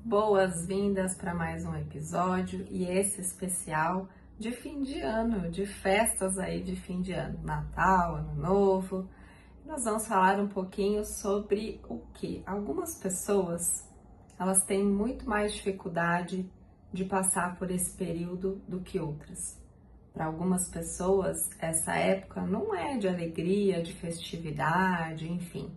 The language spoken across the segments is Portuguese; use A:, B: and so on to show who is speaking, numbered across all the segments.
A: Boas-vindas para mais um episódio e esse especial de fim de ano, de festas aí de fim de ano, Natal, Ano Novo. Nós vamos falar um pouquinho sobre o que algumas pessoas, elas têm muito mais dificuldade de passar por esse período do que outras. Para algumas pessoas, essa época não é de alegria, de festividade, enfim.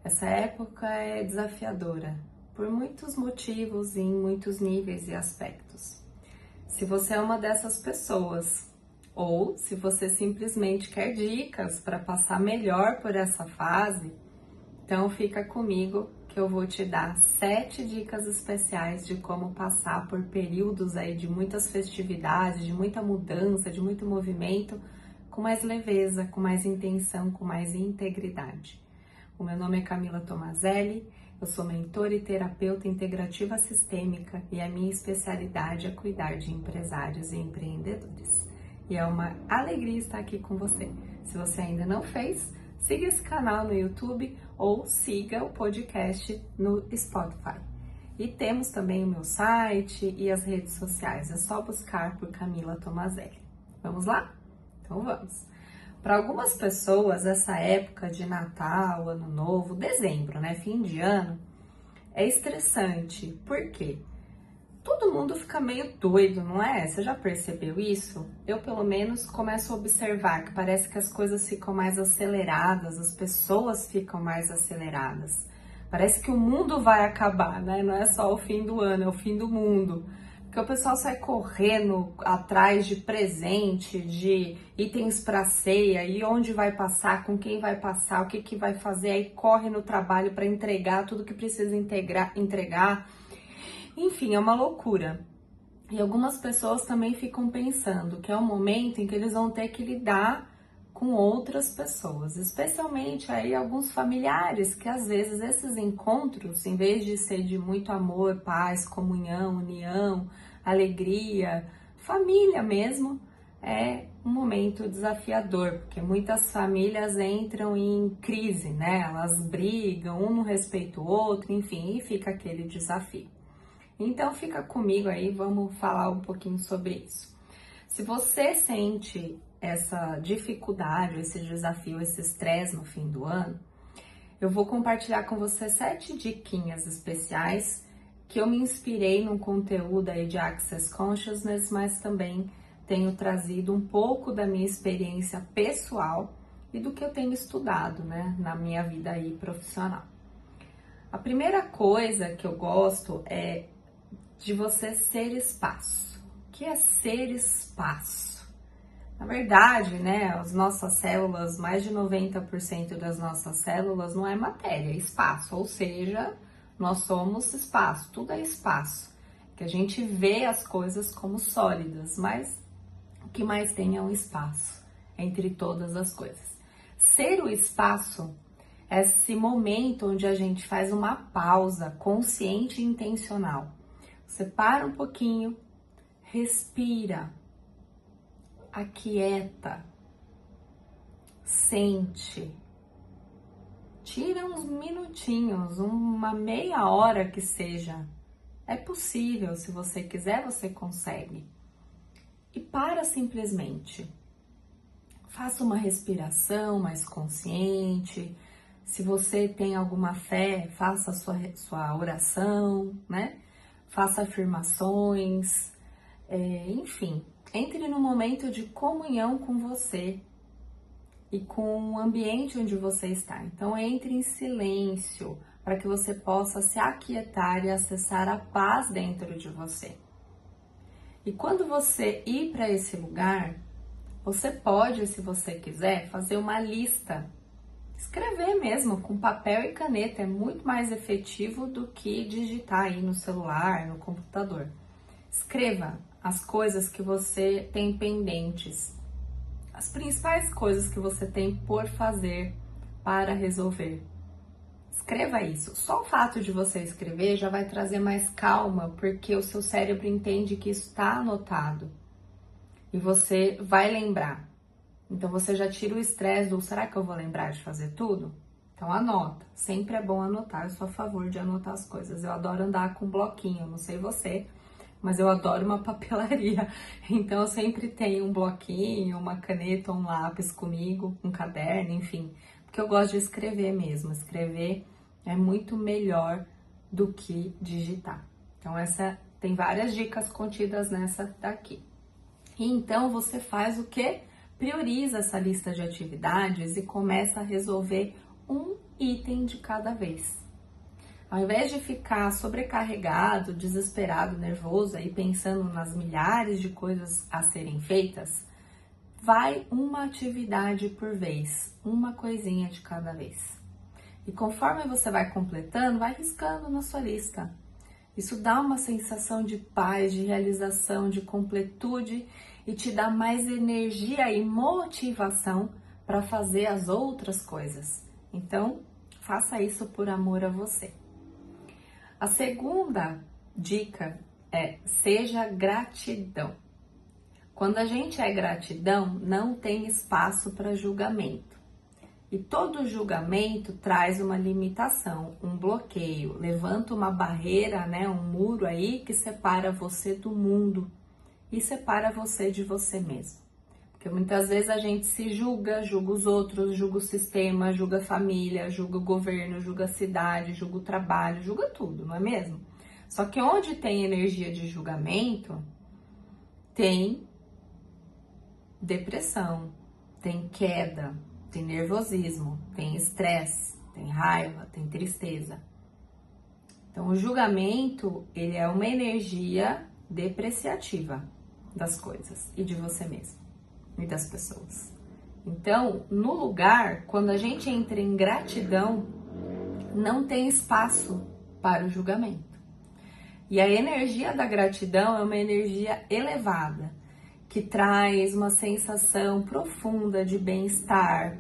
A: Essa época é desafiadora, por muitos motivos e em muitos níveis e aspectos. Se você é uma dessas pessoas, ou se você simplesmente quer dicas para passar melhor por essa fase, então fica comigo que eu vou te dar 7 dicas especiais de como passar por períodos aí de muitas festividades, de muita mudança, de muito movimento, com mais leveza, com mais intenção, com mais integridade. O meu nome é Camila Tomazelli, eu sou mentora e terapeuta integrativa sistêmica e a minha especialidade é cuidar de empresários e empreendedores. E é uma alegria estar aqui com você. Se você ainda não fez, siga esse canal no YouTube ou siga o podcast no Spotify. E temos também o meu site e as redes sociais, é só buscar por Camila Tomazelli. Vamos lá? Então vamos! Para algumas pessoas, essa época de Natal, Ano Novo, dezembro, né, fim de ano, é estressante. Por quê? Todo mundo fica meio doido, não é? Você já percebeu isso? Eu, pelo menos, começo a observar que parece que as coisas ficam mais aceleradas, as pessoas ficam mais aceleradas. Parece que o mundo vai acabar, né? Não é só o fim do ano, é o fim do mundo. Porque o pessoal sai correndo atrás de presente, de itens para ceia, e onde vai passar, com quem vai passar, o que que vai fazer, aí corre no trabalho para entregar tudo que precisa entregar. Enfim, é uma loucura. E algumas pessoas também ficam pensando que é um momento em que eles vão ter que lidar com outras pessoas, especialmente aí alguns familiares, que às vezes esses encontros, em vez de ser de muito amor, paz, comunhão, união, alegria, família mesmo, é um momento desafiador, porque muitas famílias entram em crise, né? Elas brigam, um não respeita o outro, enfim, e fica aquele desafio. Então fica comigo aí, vamos falar um pouquinho sobre isso. Se você sente essa dificuldade, esse desafio, esse estresse no fim do ano, eu vou compartilhar com você 7 diquinhas especiais que eu me inspirei num conteúdo aí de Access Consciousness, mas também tenho trazido um pouco da minha experiência pessoal e do que eu tenho estudado, né, na minha vida aí profissional. A primeira coisa que eu gosto é de você ser espaço. O que é ser espaço? Na verdade, né, as nossas células, mais de 90% das nossas células não é matéria, é espaço, ou seja, nós somos espaço, tudo é espaço, que a gente vê as coisas como sólidas, mas o que mais tem é um espaço entre todas as coisas. Ser o espaço é esse momento onde a gente faz uma pausa consciente e intencional. Você para um pouquinho, respira, aquieta, sente, tira uns minutinhos, uma meia hora que seja. É possível, se você quiser, você consegue. E para simplesmente. Faça uma respiração mais consciente. Se você tem alguma fé, faça a sua oração, né? Faça afirmações, enfim. Entre no momento de comunhão com você e com o ambiente onde você está. Então, entre em silêncio para que você possa se aquietar e acessar a paz dentro de você. E quando você ir para esse lugar, você pode, se você quiser, fazer uma lista. Escrever mesmo, com papel e caneta, é muito mais efetivo do que digitar aí no celular, no computador. Escreva as coisas que você tem pendentes, as principais coisas que você tem por fazer para resolver. Escreva isso. Só o fato de você escrever já vai trazer mais calma, porque o seu cérebro entende que isso está anotado e você vai lembrar. Então você já tira o estresse do será que eu vou lembrar de fazer tudo? Então anota, sempre é bom anotar, eu sou a favor de anotar as coisas. Eu adoro andar com bloquinho, não sei você, mas eu adoro uma papelaria. Então eu sempre tenho um bloquinho, uma caneta, um lápis comigo, um caderno, enfim. Porque eu gosto de escrever mesmo. Escrever é muito melhor do que digitar. Então essa tem várias dicas contidas nessa daqui. E então você faz o quê? Prioriza essa lista de atividades e começa a resolver um item de cada vez. Ao invés de ficar sobrecarregado, desesperado, nervoso aí pensando nas milhares de coisas a serem feitas, vai uma atividade por vez, uma coisinha de cada vez. E conforme você vai completando, vai riscando na sua lista. Isso dá uma sensação de paz, de realização, de completude e te dá mais energia e motivação para fazer as outras coisas. Então, faça isso por amor a você. A segunda dica é: seja gratidão. Quando a gente é gratidão, não tem espaço para julgamento. E todo julgamento traz uma limitação, um bloqueio, levanta uma barreira, né, um muro aí que separa você do mundo e separa você de você mesmo. Porque muitas vezes a gente se julga os outros, julga o sistema, julga a família, julga o governo, julga a cidade, julga o trabalho, julga tudo, não é mesmo? Só que onde tem energia de julgamento, tem depressão, tem queda, tem nervosismo, tem estresse, tem raiva, tem tristeza. Então o julgamento, ele é uma energia depreciativa das coisas e de você mesmo e das pessoas. Então, no lugar, quando a gente entra em gratidão, não tem espaço para o julgamento. E a energia da gratidão é uma energia elevada, que traz uma sensação profunda de bem-estar,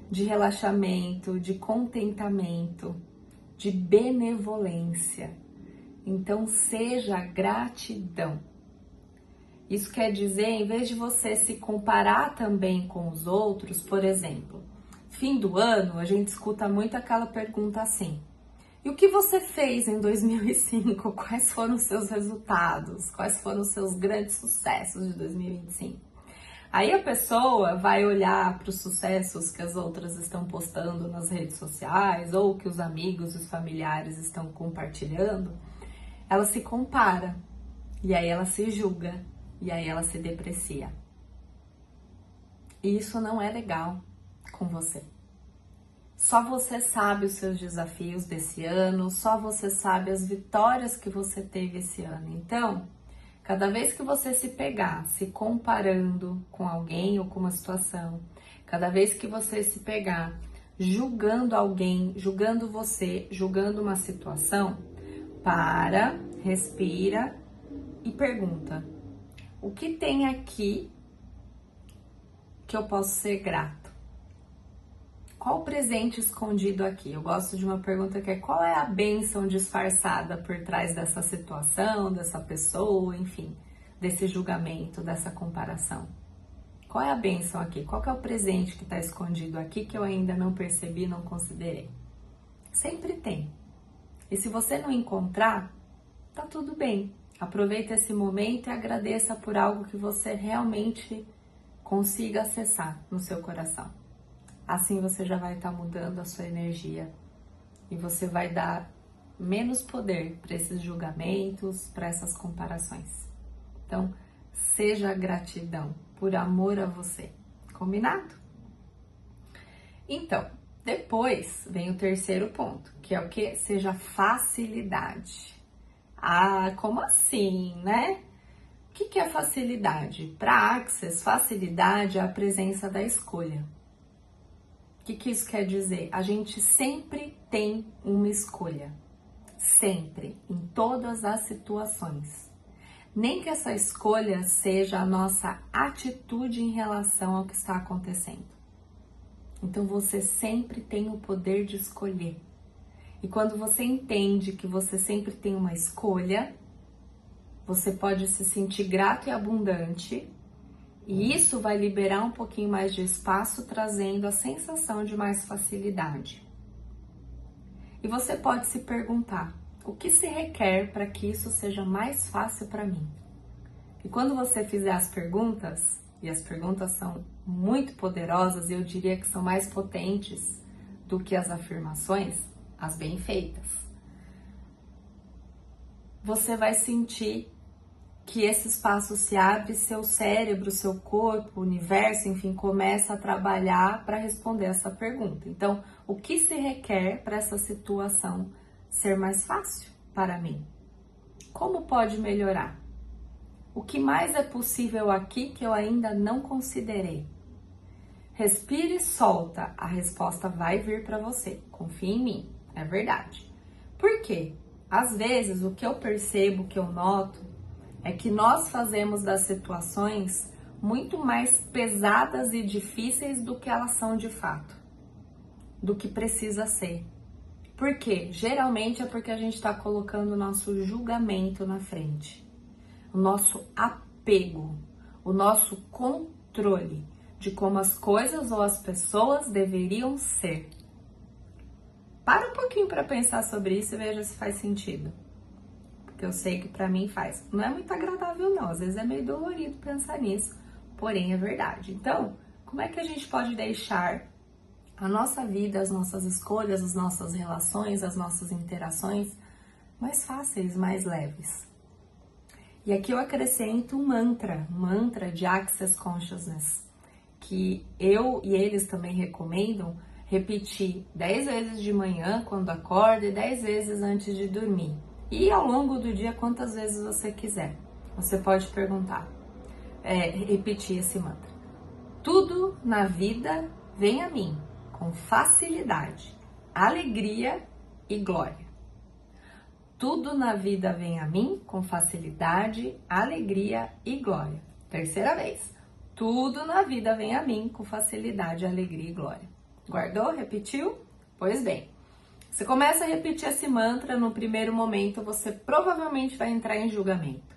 A: de relaxamento, de contentamento, de benevolência. Então, seja gratidão. Isso quer dizer, em vez de você se comparar também com os outros, por exemplo, fim do ano, a gente escuta muito aquela pergunta assim: e o que você fez em 2005? Quais foram os seus resultados? Quais foram os seus grandes sucessos de 2025? Aí a pessoa vai olhar para os sucessos que as outras estão postando nas redes sociais ou que os amigos e os familiares estão compartilhando, ela se compara e aí ela se julga. E aí ela se deprecia. E isso não é legal com você. Só você sabe os seus desafios desse ano, só você sabe as vitórias que você teve esse ano. Então, cada vez que você se pegar se comparando com alguém ou com uma situação, cada vez que você se pegar julgando alguém, julgando você, julgando uma situação, para, respira e pergunta: o que tem aqui que eu posso ser grato? Qual o presente escondido aqui? Eu gosto de uma pergunta que é: qual é a bênção disfarçada por trás dessa situação, dessa pessoa, enfim, desse julgamento, dessa comparação? Qual é a bênção aqui? Qual que é o presente que está escondido aqui que eu ainda não percebi, não considerei? Sempre tem. E se você não encontrar, tá tudo bem. Aproveita esse momento e agradeça por algo que você realmente consiga acessar no seu coração. Assim você já vai estar mudando a sua energia e você vai dar menos poder para esses julgamentos, para essas comparações. Então, seja gratidão por amor a você. Combinado? Então, depois vem o terceiro ponto, que é o que? Seja facilidade. Ah, como assim, né? O que é facilidade? Para Access, facilidade é a presença da escolha. O que isso quer dizer? A gente sempre tem uma escolha. Sempre, em todas as situações. Nem que essa escolha seja a nossa atitude em relação ao que está acontecendo. Então você sempre tem o poder de escolher. E quando você entende que você sempre tem uma escolha, você pode se sentir grato e abundante, e isso vai liberar um pouquinho mais de espaço, trazendo a sensação de mais facilidade. E você pode se perguntar: o que se requer para que isso seja mais fácil para mim? E quando você fizer as perguntas, e as perguntas são muito poderosas, e eu diria que são mais potentes do que as afirmações, as bem feitas, você vai sentir que esse espaço se abre, seu cérebro, seu corpo, o universo, enfim, começa a trabalhar para responder essa pergunta. Então, o que se requer para essa situação ser mais fácil para mim? Como pode melhorar? O que mais é possível aqui que eu ainda não considerei? Respire e solta, a resposta vai vir para você. Confie em mim, é verdade. Por quê? Às vezes, o que eu percebo, o que eu noto, é que nós fazemos das situações muito mais pesadas e difíceis do que elas são de fato, do que precisa ser. Por quê? Geralmente é porque a gente está colocando o nosso julgamento na frente, o nosso apego, o nosso controle de como as coisas ou as pessoas deveriam ser. Para um pouquinho para pensar sobre isso e veja se faz sentido. Porque eu sei que para mim faz. Não é muito agradável não, às vezes é meio dolorido pensar nisso, porém é verdade. Então, como é que a gente pode deixar a nossa vida, as nossas escolhas, as nossas relações, as nossas interações mais fáceis, mais leves? E aqui eu acrescento um mantra de Access Consciousness, que eu e eles também recomendam repetir 10 vezes de manhã quando acorda e 10 vezes antes de dormir. E ao longo do dia, quantas vezes você quiser. Você pode perguntar, repetir esse mantra. Tudo na vida vem a mim com facilidade, alegria e glória. Tudo na vida vem a mim com facilidade, alegria e glória. Terceira vez. Tudo na vida vem a mim com facilidade, alegria e glória. Guardou? Repetiu? Pois bem. Você começa a repetir esse mantra, no primeiro momento você provavelmente vai entrar em julgamento.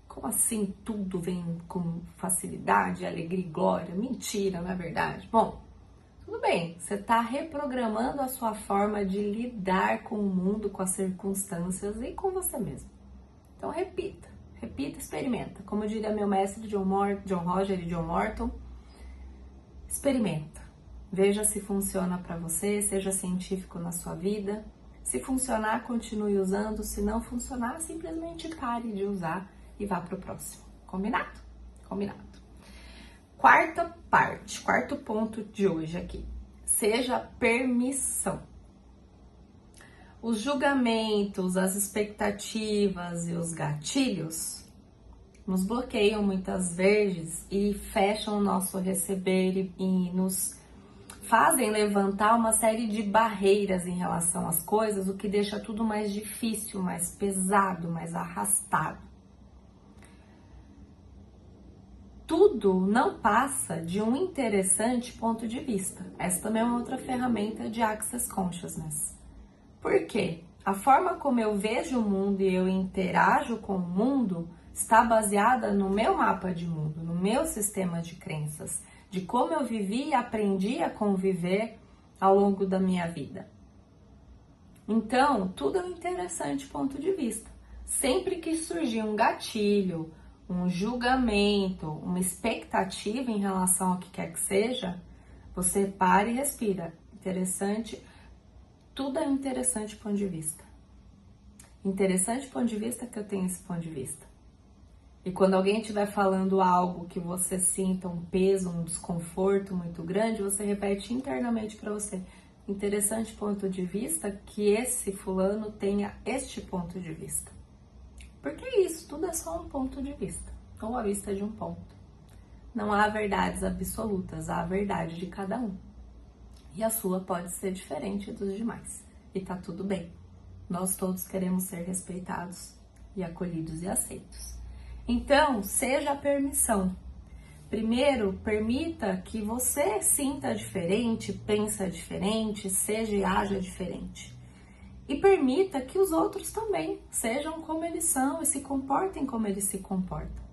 A: Como assim tudo vem com facilidade, alegria e glória? Mentira, não é verdade? Bom, tudo bem, você está reprogramando a sua forma de lidar com o mundo, com as circunstâncias e com você mesmo. Então repita, experimenta. Como diria meu mestre John Roger e John Morton, experimenta. Veja se funciona para você, seja científico na sua vida. Se funcionar, continue usando. Se não funcionar, simplesmente pare de usar e vá para o próximo. Combinado? Combinado. Quarto ponto de hoje aqui. Seja permissão. Os julgamentos, as expectativas e os gatilhos nos bloqueiam muitas vezes e fecham o nosso receber e nos fazem levantar uma série de barreiras em relação às coisas, o que deixa tudo mais difícil, mais pesado, mais arrastado. Tudo não passa de um interessante ponto de vista. Essa também é uma outra ferramenta de Access Consciousness. Por quê? A forma como eu vejo o mundo e eu interajo com o mundo está baseada no meu mapa de mundo, no meu sistema de crenças, de como eu vivi e aprendi a conviver ao longo da minha vida. Então, tudo é um interessante ponto de vista. Sempre que surgir um gatilho, um julgamento, uma expectativa em relação ao que quer que seja, você para e respira. Interessante, tudo é um interessante ponto de vista. Interessante ponto de vista que eu tenho esse ponto de vista. E quando alguém estiver falando algo que você sinta um peso, um desconforto muito grande, você repete internamente para você. Interessante ponto de vista que esse fulano tenha este ponto de vista. Porque é isso, tudo é só um ponto de vista, ou a vista de um ponto. Não há verdades absolutas, há a verdade de cada um. E a sua pode ser diferente dos demais. E tá tudo bem. Nós todos queremos ser respeitados e acolhidos e aceitos. Então, seja a permissão. Primeiro, permita que você sinta diferente, pensa diferente, seja e haja diferente. E permita que os outros também sejam como eles são e se comportem como eles se comportam.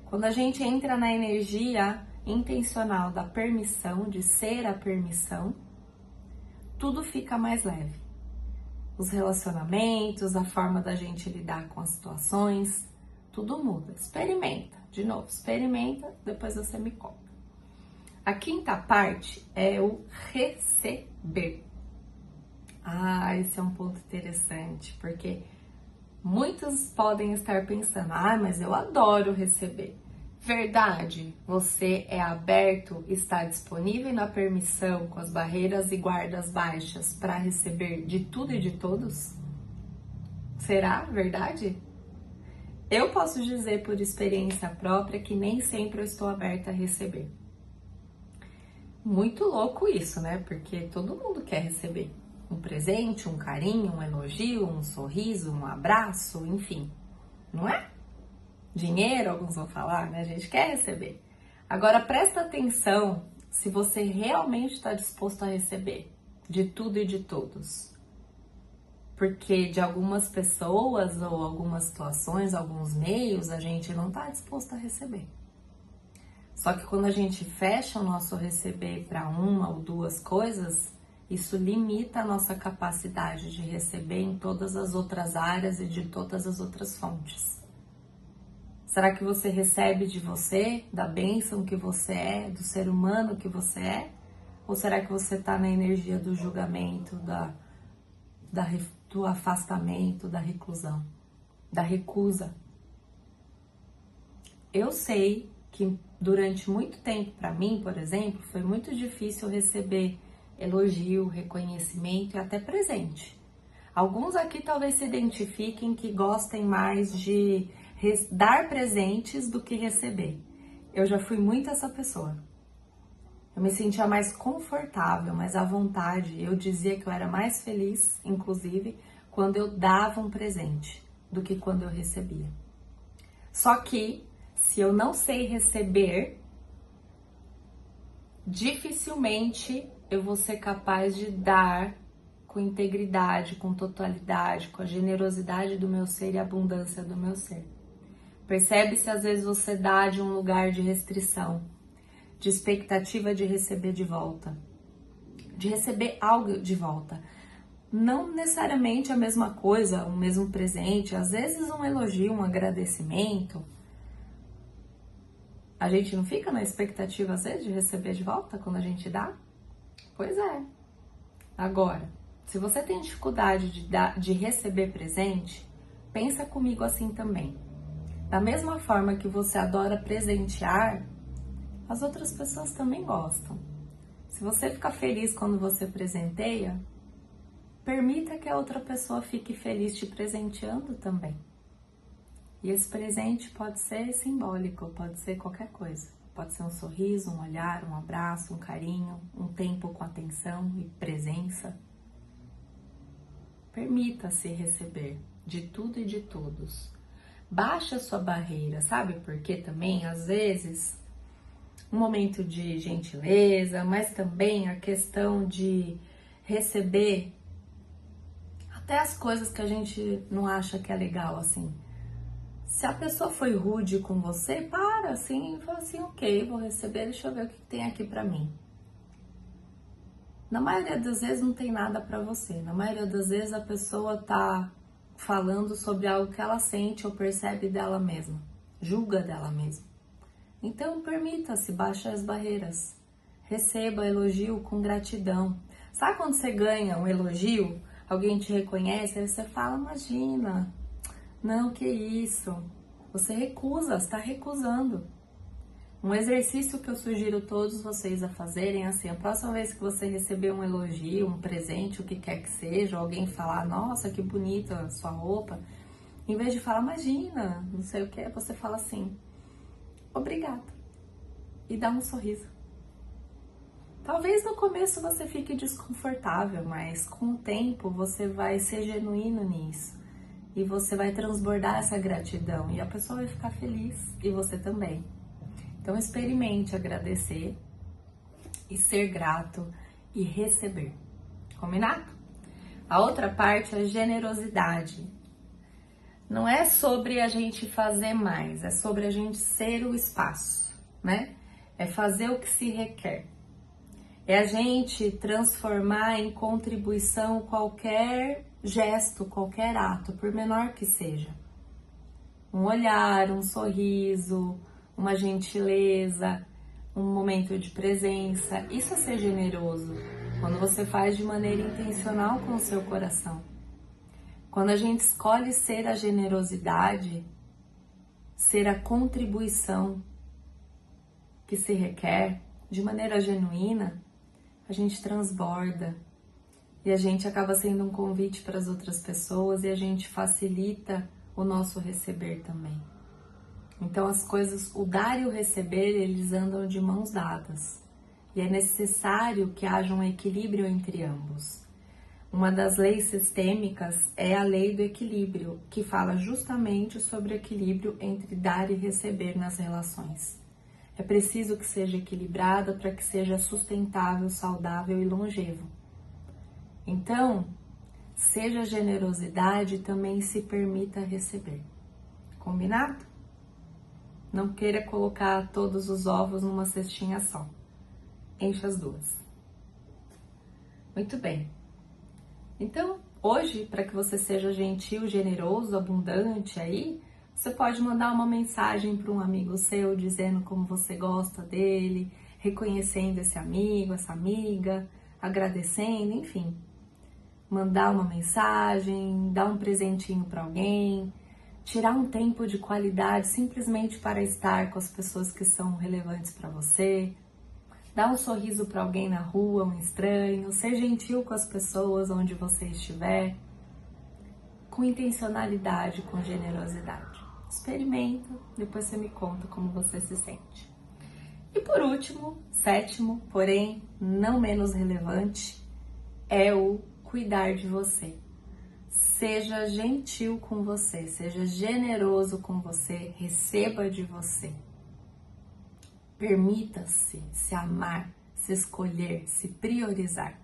A: Quando a gente entra na energia intencional da permissão, de ser a permissão, tudo fica mais leve. os relacionamentos, a forma da gente lidar com as situações, tudo muda. Experimenta, de novo, experimenta, depois você me conta. A quinta parte é o receber. Esse é um ponto interessante, porque muitos podem estar pensando, mas eu adoro receber. Verdade, você é aberto, está disponível na permissão, com as barreiras e guardas baixas para receber de tudo e de todos? Será verdade? Eu posso dizer por experiência própria que nem sempre eu estou aberta a receber. Muito louco isso, né? Porque todo mundo quer receber um presente, um carinho, um elogio, um sorriso, um abraço, enfim, não é? Dinheiro, alguns vão falar, né? A gente quer receber. Agora, presta atenção se você realmente está disposto a receber de tudo e de todos. Porque de algumas pessoas ou algumas situações, alguns meios, a gente não está disposto a receber. Só que quando a gente fecha o nosso receber para uma ou duas coisas, isso limita a nossa capacidade de receber em todas as outras áreas e de todas as outras fontes. Será que você recebe de você, da bênção que você é, do ser humano que é? Ou será que você está na energia do julgamento, do afastamento, da reclusão, da recusa? Eu sei que durante muito tempo, para mim, por exemplo, foi muito difícil receber elogio, reconhecimento e até presente. Alguns aqui talvez se identifiquem que gostem mais de dar presentes do que receber. Eu já fui muito essa pessoa. Eu me sentia mais confortável, mais à vontade. Eu dizia que eu era mais feliz, inclusive, quando eu dava um presente do que quando eu recebia. Só que, se eu não sei receber, dificilmente eu vou ser capaz de dar com integridade, com totalidade, com a generosidade do meu ser e a abundância do meu ser. Percebe-se às vezes você dá de um lugar de restrição, de expectativa de receber de volta, de receber algo de volta. Não necessariamente a mesma coisa, o mesmo presente, às vezes um elogio, um agradecimento. A gente não fica na expectativa às vezes de receber de volta quando a gente dá? Pois é. Agora, se você tem dificuldade de receber presente, pensa comigo assim também. Da mesma forma que você adora presentear, as outras pessoas também gostam. Se você fica feliz quando você presenteia, permita que a outra pessoa fique feliz te presenteando também. E esse presente pode ser simbólico, pode ser qualquer coisa. Pode ser um sorriso, um olhar, um abraço, um carinho, um tempo com atenção e presença. Permita-se receber de tudo e de todos. Baixa a sua barreira, sabe por quê também? Às vezes, um momento de gentileza, mas também a questão de receber até as coisas que a gente não acha que é legal, assim. Se a pessoa foi rude com você, para assim e fala assim, ok, vou receber, deixa eu ver o que tem aqui pra mim. Na maioria das vezes não tem nada pra você. Na maioria das vezes a pessoa tá falando sobre algo que ela sente ou percebe dela mesma, julga dela mesma. Então permita-se baixar as barreiras. Receba elogio com gratidão. Sabe quando você ganha um elogio, alguém te reconhece, aí você fala, imagina, não, que isso. Você recusa, está recusando. Um exercício que eu sugiro todos vocês a fazerem é assim, a próxima vez que você receber um elogio, um presente, o que quer que seja, ou alguém falar, nossa, que bonita a sua roupa, em vez de falar, imagina, não sei o que, você fala assim, obrigada, e dá um sorriso. Talvez no começo você fique desconfortável, mas com o tempo você vai ser genuíno nisso, e você vai transbordar essa gratidão, e a pessoa vai ficar feliz, e você também. Então experimente agradecer e ser grato e receber. Combinado? A outra parte é generosidade. Não é sobre a gente fazer mais, é sobre a gente ser o espaço, né? É fazer o que se requer. É a gente transformar em contribuição qualquer gesto, qualquer ato, por menor que seja. Um olhar, um sorriso, uma gentileza, um momento de presença. Isso é ser generoso, quando você faz de maneira intencional com o seu coração. Quando a gente escolhe ser a generosidade, ser a contribuição que se requer de maneira genuína, a gente transborda e a gente acaba sendo um convite para as outras pessoas e a gente facilita o nosso receber também. Então as coisas, o dar e o receber, eles andam de mãos dadas e é necessário que haja um equilíbrio entre ambos. Uma das leis sistêmicas é a lei do equilíbrio, que fala justamente sobre o equilíbrio entre dar e receber nas relações. É preciso que seja equilibrada para que seja sustentável, saudável e longevo. Então, seja generosidade e também se permita receber. Combinado? Não queira colocar todos os ovos numa cestinha só. Encha as duas. Muito bem. Então, hoje, para que você seja gentil, generoso, abundante aí, você pode mandar uma mensagem para um amigo seu dizendo como você gosta dele, reconhecendo esse amigo, essa amiga, agradecendo, enfim. Mandar uma mensagem, dar um presentinho para alguém, tirar um tempo de qualidade simplesmente para estar com as pessoas que são relevantes para você. Dar um sorriso para alguém na rua, um estranho, ser gentil com as pessoas onde você estiver, com intencionalidade, com generosidade. Experimenta, depois você me conta como você se sente. E por último, sétimo, porém não menos relevante, é o cuidar de você. Seja gentil com você, seja generoso com você, receba de você. Permita-se se amar, se escolher, se priorizar.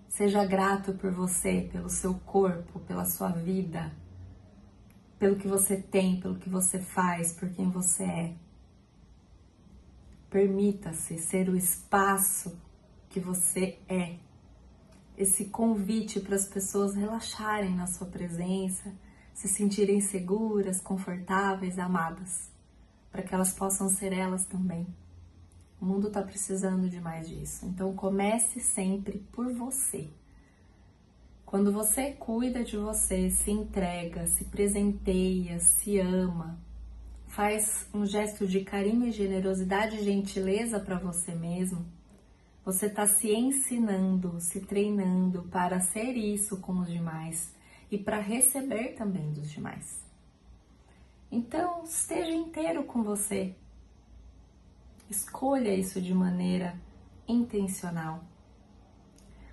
A: Seja grato por você, pelo seu corpo, pela sua vida, pelo que você tem, pelo que você faz, por quem você é. Permita-se ser o espaço que você é. Esse convite para as pessoas relaxarem na sua presença, se sentirem seguras, confortáveis, amadas, para que elas possam ser elas também. O mundo está precisando de mais disso. Então comece sempre por você. Quando você cuida de você, se entrega, se presenteia, se ama, faz um gesto de carinho e generosidade e gentileza para você mesmo, você está se ensinando, se treinando para ser isso com os demais e para receber também dos demais. Então, esteja inteiro com você. Escolha isso de maneira intencional.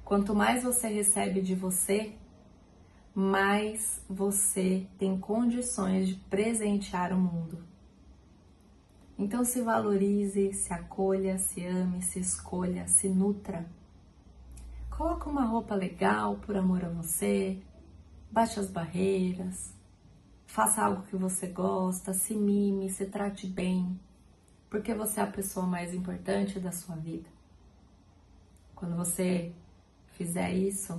A: Quanto mais você recebe de você, mais você tem condições de presentear o mundo. Então se valorize, se acolha, se ame, se escolha, se nutra. Coloque uma roupa legal por amor a você, baixe as barreiras, faça algo que você gosta, se mime, se trate bem, porque você é a pessoa mais importante da sua vida. Quando você fizer isso,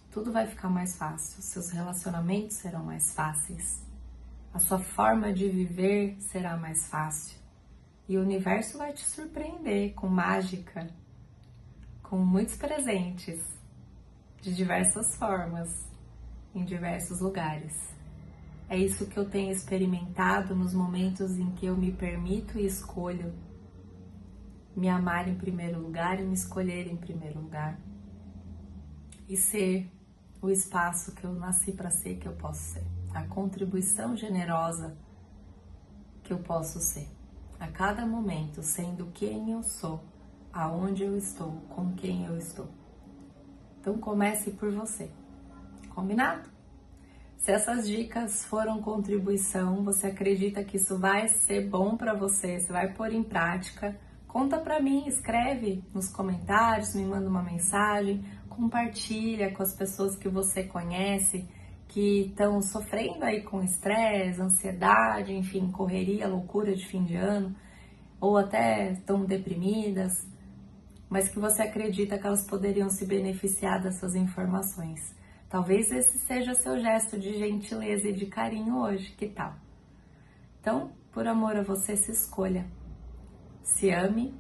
A: tudo vai ficar mais fácil, seus relacionamentos serão mais fáceis, a sua forma de viver será mais fácil e o universo vai te surpreender com mágica, com muitos presentes de diversas formas, em diversos lugares. É isso que eu tenho experimentado nos momentos em que eu me permito e escolho me amar em primeiro lugar e me escolher em primeiro lugar. E ser o espaço que eu nasci para ser, que eu posso ser. A contribuição generosa que eu posso ser. A cada momento, sendo quem eu sou, aonde eu estou, com quem eu estou. Então comece por você. Combinado? Se essas dicas foram contribuição, você acredita que isso vai ser bom para você, você vai pôr em prática, conta para mim, escreve nos comentários, me manda uma mensagem, compartilha com as pessoas que você conhece, que estão sofrendo aí com estresse, ansiedade, enfim, correria, loucura de fim de ano, ou até estão deprimidas. mas que você acredita que elas poderiam se beneficiar dessas informações. Talvez esse seja seu gesto de gentileza e de carinho hoje, que tal? Então, por amor a você, se escolha, se ame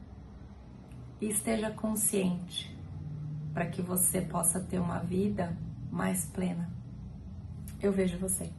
A: e esteja consciente para que você possa ter uma vida mais plena. Eu vejo você.